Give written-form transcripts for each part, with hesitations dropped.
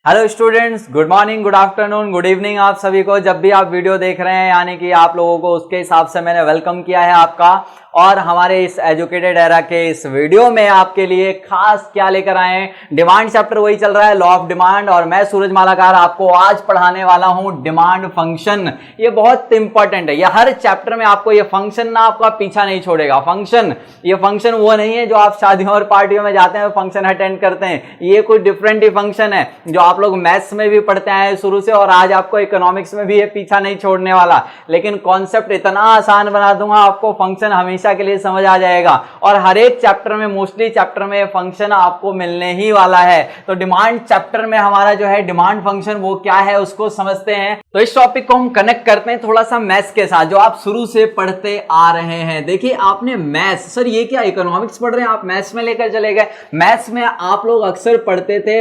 Hello students, good morning, good afternoon, good evening आप सभी को। जब भी आप वीडियो देख रहे हैं यानी कि आप लोगों को उसके हिसाब से मैंने वेलकम किया है आपका। और हमारे इस एजुकेटेड एरा के इस वीडियो में आपके लिए खास क्या लेकर आए हैं, डिमांड चैप्टर वही चल रहा है, लॉ ऑफ डिमांड। और मैं सूरज मालाकार आपको आज पढ़ाने वाला हूं डिमांड फंक्शन। ये बहुत इंपॉर्टेंट है, ये हर चैप्टर में आपको ये फंक्शन ना आपका पीछा नहीं छोड़ेगा। फंक्शन, ये फंक्शन वो नहीं है जो आप शादियों और पार्टियों में जाते हैं फंक्शन अटेंड करते हैं। ये कोई डिफरेंट ही फंक्शन है जो आप लोग मैथ्स में भी पढ़ते आए शुरू से, और आज आपको इकोनॉमिक्स में भी ये पीछा नहीं छोड़ने वाला। लेकिन कॉन्सेप्ट इतना आसान बना दूंगा आपको, फंक्शन हमेशा के लिए समझ आ जाएगा। और हर एक चैप्टर में, मोस्टली चैप्टर में फंक्शन आपको मिलने ही वाला है। तो डिमांड चैप्टर में हमारा जो है डिमांड फंक्शन वो क्या है उसको समझते हैं। तो इस टॉपिक को हम कनेक्ट करते हैं थोड़ा सा मैथ्स के साथ जो आप शुरू से पढ़ते आ रहे हैं। देखिए आपने मैथ्स, सर ये क्या इकोनॉमिक्स पढ़ रहे हैं आप मैथ्स में लेकर चले गए। मैथ्स में आप लोग अक्सर पढ़ते थे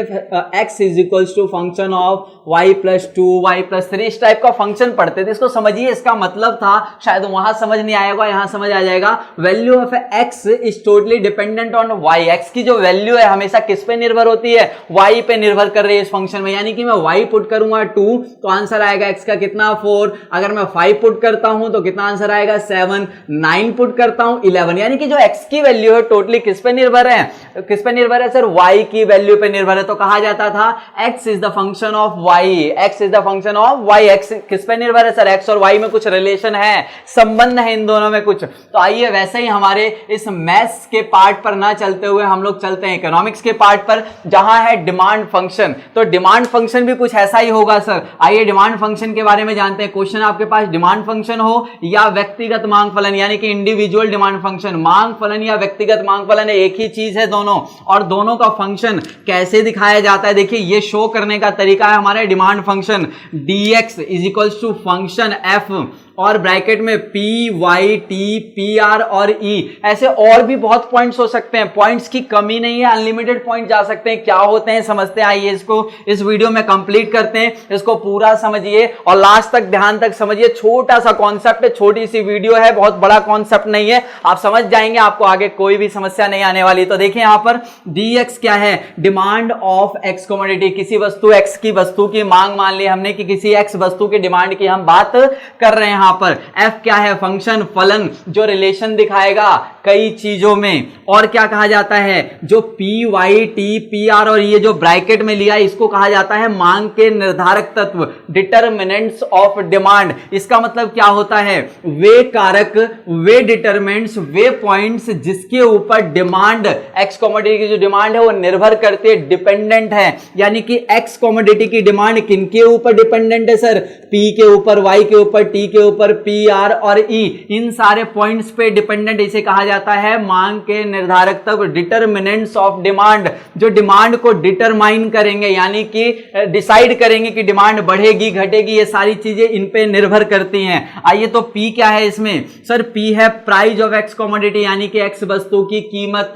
x is equals to function of y plus 2 y plus 3, इस टाइप का फंक्शन पढ़ते थे। इसको समझिए, इसका मतलब था, शायद वहां समझ नहीं आएगा, यहां समझ आ जाएगा। Value of x is totally dependent on y। x की जो वैल्यू है हमेशा किस पे निर्भर होती है, y पे निर्भर कर रही है इस फंक्शन में। यानी कि मैं y पुट करूंगा 2 तो आंसर आएगा x का कितना 4। अगर मैं 5 पुट करता हूं तो कितना आंसर आएगा 7। 9 पुट करता हूं 11। यानी कि जो x की वैल्यू है टोटली किस पे निर्भर है, किस पे निर्भर है सर, y की वैल्यू पे निर्भर है। तो कहा जाता था x is the function of y, x is the function of y। x किस पे निर्भर है सर, x और y में कुछ रिलेशन है, संबंध है इन दोनों में कुछ। तो आइए वैसे ही हमारे इस मैथ्स के पार्ट पर ना चलते हुए हम लोग चलते हैं इकोनॉमिक्स के पार्ट पर, जहां है डिमांड फंक्शन। तो डिमांड फंक्शन भी कुछ ऐसा ही होगा सर। आइए डिमांड फंक्शन के बारे में जानते हैं। क्वेश्चन आपके पास डिमांड फंक्शन हो या व्यक्तिगत मांग फलन, यानी कि इंडिविजुअल डिमांड फंक्शन, मांग फलन या व्यक्तिगत मांग फलन एक ही चीज है दोनों। और दोनों का फंक्शन कैसे दिखाया जाता है, देखिए ये शो करने का तरीका है हमारे demand function. dx is equals to function f और ब्रैकेट में p y t p r और e। ऐसे और भी बहुत पॉइंट्स हो सकते हैं, पॉइंट्स की कमी नहीं है, अनलिमिटेड पॉइंट जा सकते हैं। क्या होते हैं समझते हैं, आइए इसको इस वीडियो में कंप्लीट करते हैं। इसको पूरा समझिए और लास्ट तक ध्यान तक समझिए। छोटा सा कॉन्सेप्ट है, छोटी सी वीडियो है, बहुत बड़ा कॉन्सेप्ट नहीं है, आप समझ जाएंगे, आपको आगे कोई भी समस्या नहीं आने वाली। तो देखिए यहां पर dx क्या है, डिमांड ऑफ x कमोडिटी। किसी वस्तु x की वस्तु की मांग मान ली हमने कि किसी x वस्तु की डिमांड की हम बात कर रहे हैं। यहां पर f क्या है, फंक्शन, फलन, जो रिलेशन दिखाएगा कई चीजों में। और क्या कहा जाता है, जो p y t p r और ये जो ब्रैकेट में लिया इसको कहा जाता है मांग के निर्धारक तत्व, डिटरमिनेंट्स ऑफ डिमांड। इसका मतलब क्या होता है, वे कारक, वे डिटरमिनेंट्स, वे पॉइंट्स जिसके ऊपर डिमांड, x कमोडिटी की जो डिमांड है वो निर्भर करती है, डिपेंडेंट है। यानी कि x कमोडिटी की डिमांड किनके ऊपर डिपेंडेंट है सर, p के ऊपर, y के ऊपर, t के ऊपर, p r और e, इन सारे पॉइंट्स पे डिपेंडेंट। इसे कहा जाता है मांग के निर्धारक तत्व, डिटरमिनेंट्स ऑफ डिमांड, जो डिमांड को डिटरमाइन करेंगे, यानी कि डिसाइड करेंगे कि डिमांड बढ़ेगी घटेगी, ये सारी चीजें इन पे निर्भर करती हैं। आइए तो p क्या है इसमें सर, p है प्राइस ऑफ x कमोडिटी, यानी कि x वस्तु की कीमत।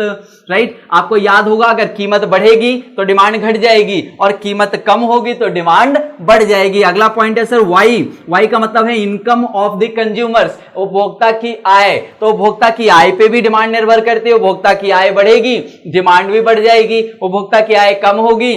राइट, आपको याद होगा अगर कीमत बढ़ेगी तो डिमांड घट जाएगी और कीमत कम होगी तो डिमांड बढ़ जाएगी। अगला पॉइंट है सर y का मतलब है इनकम ऑफ द कंज्यूमर्स, उपभोक्ता की आय। तो उपभोक्ता की आय पे भी डिमांड निर्भर करती है, उपभोक्ता की आय बढ़ेगी डिमांड भी बढ़ जाएगी, उपभोक्ता की आय कम होगी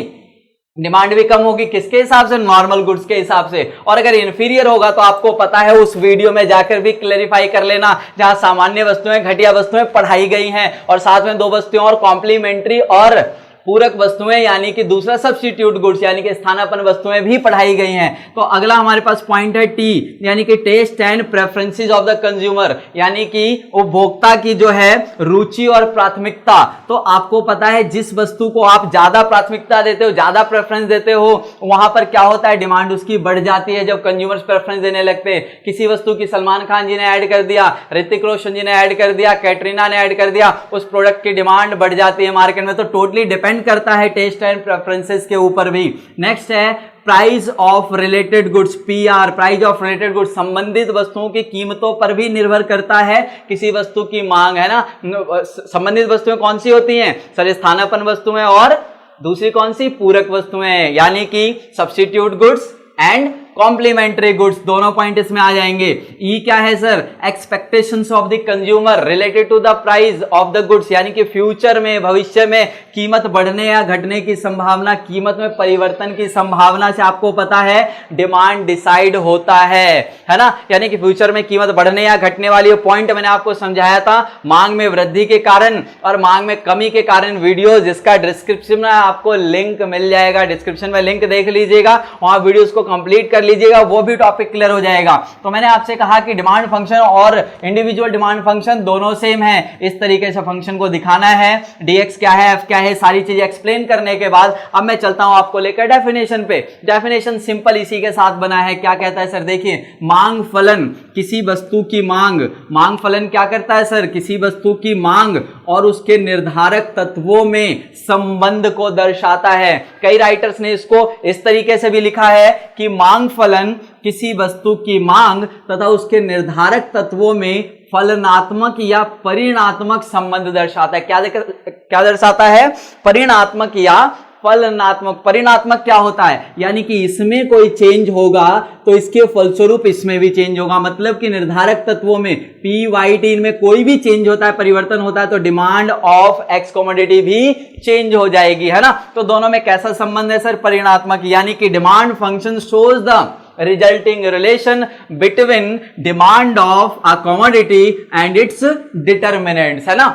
डिमांड भी कम होगी। किसके हिसाब से, नॉर्मल गुड्स के हिसाब से। और अगर इंफीरियर होगा तो आपको पता है, उस वीडियो में जाकर भी क्लेरिफाई कर लेना, जहां सामान्य वस्तुएं, घटिया वस्तुएं पढ़ाई गई हैं और साथ में 2 वस्तुएं और कॉम्प्लीमेंट्री और पूरक वस्तुएं, यानी कि दूसरा सब्स्टिट्यूट गुड्स, यानी कि स्थानापन्न वस्तुएं भी पढ़ाई गई हैं। तो अगला हमारे पास पॉइंट है टी, यानी कि taste and preferences of the consumer, यानी कि उपभोक्ता की जो है रुचि और प्राथमिकता। तो आपको पता है जिस वस्तु को आप ज्यादा प्राथमिकता देते हो, ज्यादा प्रेफरेंस देते हो, वहां पर क्या होता है, डिमांड उसकी बढ़ जाती है जब कंज्यूमर्स प्रेफरेंस देने लगते हैं। किसी वस्तु की सलमान खान जी ने ऐड कर दिया, ऋतिक रोशन जी ने ऐड कर दिया, कैटरीना ने ऐड कर दिया, उस प्रोडक्ट की डिमांड बढ़ जाती है मार्केट में। तो टोटली डिपेंड करता है टेस्ट एंड प्रेफरेंसेस के ऊपर भी। नेक्स्ट है price of related goods, PR, price of related goods, संबंधित वस्तुओं की कीमतों पर भी निर्भर करता है किसी वस्तु की मांग, है ना। संबंधित वस्तुएं कौन सी होती हैं सर, स्थानापन्न वस्तुएं और दूसरी कौन सी, पूरक वस्तुएं, यानी कि substitute goods and complementary goods, दोनों पॉइंट इसमें आ जाएंगे। ई क्या है sir, expectations of the consumer related to the price of the goods, यानी कि फ्यूचर में, भविष्य में कीमत बढ़ने या घटने की संभावना, कीमत में परिवर्तन की संभावना से आपको पता है डिमांड डिसाइड होता है ना, यानी कि फ्यूचर में कीमत बढ़ने या घटने वाली पॉइंट मैंने आपको समझाया था मांग में वृद्धि के कारण और मांग में कमी के कारण वीडियो, जिसका डिस्क्रिप्शन में आपको लिंक मिल जाएगा, डिस्क्रिप्शन में लिंक देख लीजिएगा, वहां वीडियोस को कंप्लीट कर लीजिएगा, वो भी टॉपिक क्लियर हो जाएगा। तो मैंने आपसे कहा कि डिमांड फंक्शन और इंडिविजुअल डिमांड फंक्शन दोनों सेम है, इस तरीके से फंक्शन को दिखाना है, dx क्या है, f क्या है, सारी चीजें एक्सप्लेन करने के बाद अब मैं चलता हूं आपको लेकर डेफिनेशन पे। डेफिनेशन सिंपल इसी के साथ बना है। क्या कहता है सर, देखिए, मांग फलन किसी वस्तु की मांग, मांग फलन क्या करता है सर, किसी वस्तु की मांग और उसके निर्धारक तत्वों में संबंध को दर्शाता है। कई राइटर्स ने इसको इस तरीके से भी लिखा है कि मांग फलन किसी वस्तु की मांग तथा उसके निर्धारक तत्वों में फलनात्मक या परिणात्मक संबंध दर्शाता है। क्या दर्शाता है, परिणात्मक या फलनात्मक। परिणात्मक क्या होता है, यानी कि इसमें कोई चेंज होगा तो इसके फलस्वरूप इसमें भी चेंज होगा, मतलब कि निर्धारक तत्वों में पी वाई टी में कोई भी चेंज होता है, परिवर्तन होता है, तो डिमांड ऑफ एक्स कमोडिटी भी चेंज हो जाएगी, है ना। तो दोनों में कैसा संबंध है सर, परिणात्मक, यानी कि demand function shows the resulting relation between demand of a commodity and its determinants, है ना।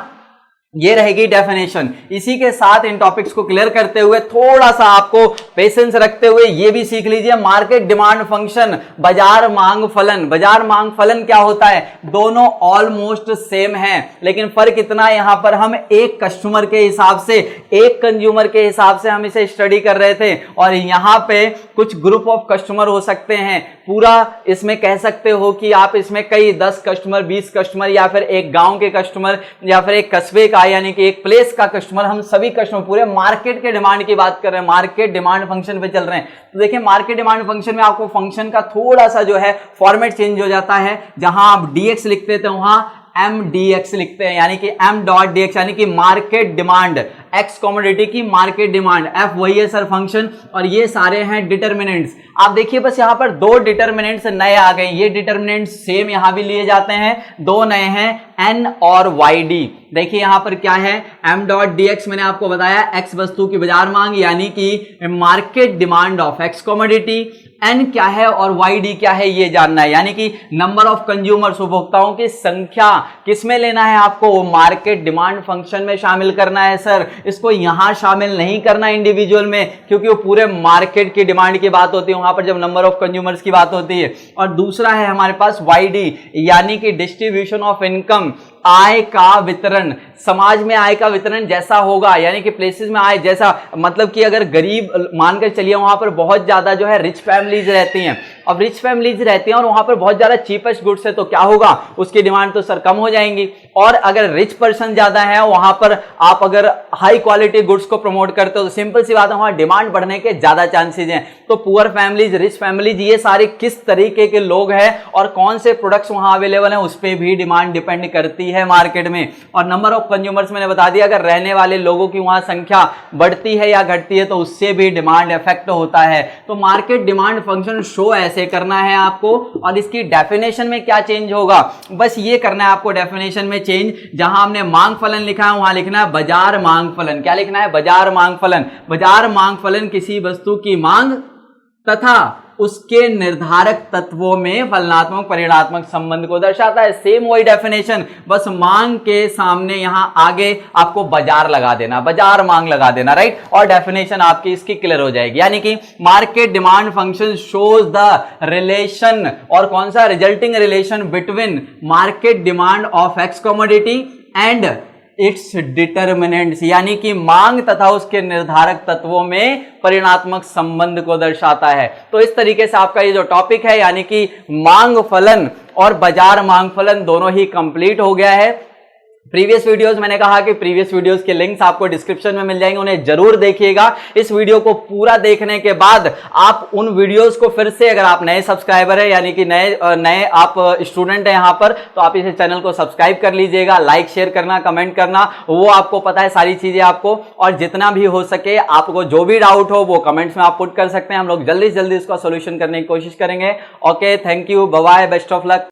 ये रहेगी डेफिनेशन। इसी के साथ इन टॉपिक्स को क्लियर करते हुए थोड़ा सा आपको पेशेंस रखते हुए ये भी सीख लीजिए, मार्केट डिमांड फंक्शन, बाजार मांग फलन। बाजार मांग फलन क्या होता है, दोनों ऑलमोस्ट सेम हैं, लेकिन फर्क इतना है, यहां पर हम एक कस्टमर के हिसाब से, एक कंज्यूमर के हिसाब से हम इसे स्टडी कर रहे थे, और यहां पे कुछ ग्रुप ऑफ कस्टमर हो सकते हैं। पूरा इसमें कह सकते हो कि आप इसमें कई 10 कस्टमर, 20 कस्टमर, या फिर एक गांव के कस्टमर, या फिर एक कस्बे का, यानी कि एक प्लेस का कस्टमर, हम सभी कस्टमर, पूरे मार्केट के डिमांड की बात कर रहे हैं, मार्केट डिमांड फंक्शन पे चल रहे हैं। तो देखिए, मार्केट डिमांड फंक्शन में आपको फंक्शन का थोड़ा सा जो है फॉर्मेट चेंज हो जाता है। जहां आप dx लिखते थे वहां mdx लिखते हैं, यानी कि m.dx, यानी कि मार्केट डिमांड, एक्स कमोडिटी की मार्केट डिमांड, f वही है सर फंक्शन, और ये सारे हैं डिटरमिनेंट्स। आप देखिए बस यहां पर दो डिटरमिनेंट्स नए आ गए, ये डिटरमिनेंट्स सेम यहां भी लिए जाते हैं, दो नए हैं n और yd। देखिए यहां पर क्या है, m.dx मैंने आपको बताया x वस्तु की बाजार मांग, यानी कि market demand of x commodity, n क्या है और yd क्या है ये जानना है, यानी कि नंबर ऑफ कंज्यूमर्स, उपभोक्ताओं की संख्या किसमें लेना है आपको, वो मार्केट डिमांड फंक्शन में शामिल करना है सर। इसको यहां शामिल नहीं करना इंडिविजुअल में, क्योंकि वो पूरे मार्केट की डिमांड की बात होती है वहां पर जब नंबर ऑफ कंज्यूमर्स की बात होती है। और दूसरा है हमारे पास yd, यानी कि डिस्ट्रीब्यूशन ऑफ इनकम, आय का वितरण, समाज में आय का वितरण जैसा होगा, यानी कि प्लेसेस में आय जैसा, मतलब कि अगर गरीब मानकर चलिए वहां पर बहुत ज्यादा जो है रिच फैमिलीज रहती हैं, अब रिच फैमिलीज रहती हैं और वहां पर बहुत ज्यादा चीपेस्ट गुड्स है, तो क्या होगा, उसकी डिमांड तो सर कम हो जाएंगी। और अगर रिच पर्सन ज्यादा है वहां पर आप अगर हाई क्वालिटी गुड्स को प्रमोट करते हो तो सिंपल सी बात है वहां डिमांड बढ़ने के ज्यादा चांसेस हैं। तो पुअर फैमिलीज, रिच फैमिलीज, ये सारे किस तरीके के लोग हैं और कौन से प्रोडक्ट्स वहां अवेलेबल हैं उस पर भी डिमांड डिपेंड करती है मार्केट में। और नंबर ऑफ कंज्यूमर्स मैंने बता दिया, अगर रहने वाले लोगों की वहां संख्या बढ़ती है या घटती है तो उससे भी डिमांड इफेक्ट होता है। तो मार्केट डिमांड फंक्शन शो ऐसे करना है आपको, और इसकी डेफिनेशन में क्या चेंज होगा, बस ये करना है आपको डेफिनेशन में चेंज। जहां हमने मांग फलन लिखा है वहां लिखना है बाजार मांग फलन। क्या लिखना है, बाजार मांग फलन। बाजार मांग फलन किसी वस्तु की मांग तथा उसके निर्धारक तत्वों में फलनात्मक परिणात्मक संबंध को दर्शाता है। सेम वही डेफिनेशन, बस मांग के सामने यहां आगे आपको बाजार लगा देना, बाजार मांग लगा देना, राइट, और डेफिनेशन आपकी इसकी क्लियर हो जाएगी। यानी कि market demand function shows the relation, और कौन सा, resulting relation between market demand of x commodity and it's determinants, यानी कि मांग तथा उसके निर्धारक तत्वों में परिणात्मक संबंध को दर्शाता है। तो इस तरीके से आपका ये जो टॉपिक है, यानी कि मांग फलन और बाजार मांग फलन दोनों ही कंप्लीट हो गया है। प्रीवियस वीडियोस मैंने कहा कि प्रीवियस वीडियोस के लिंक्स आपको डिस्क्रिप्शन में मिल जाएंगे, उन्हें जरूर देखिएगा। इस वीडियो को पूरा देखने के बाद आप उन वीडियोस को फिर से, अगर आप नए सब्सक्राइबर है यानी कि नए आप स्टूडेंट है यहां पर, तो आप इस चैनल को सब्सक्राइब कर लीजिएगा। लाइक शेयर करना, कमेंट करना, वो आपको पता है सारी चीजें आपको, और जितना भी हो सके आपको जो भी डाउट हो वो कमेंट्स में आप पुट कर सकते हैं। हम लोग जल्दी से जल्दी इसका सोल्यूशन करने की कोशिश करेंगे। Okay, thank you, bye bye, best of luck.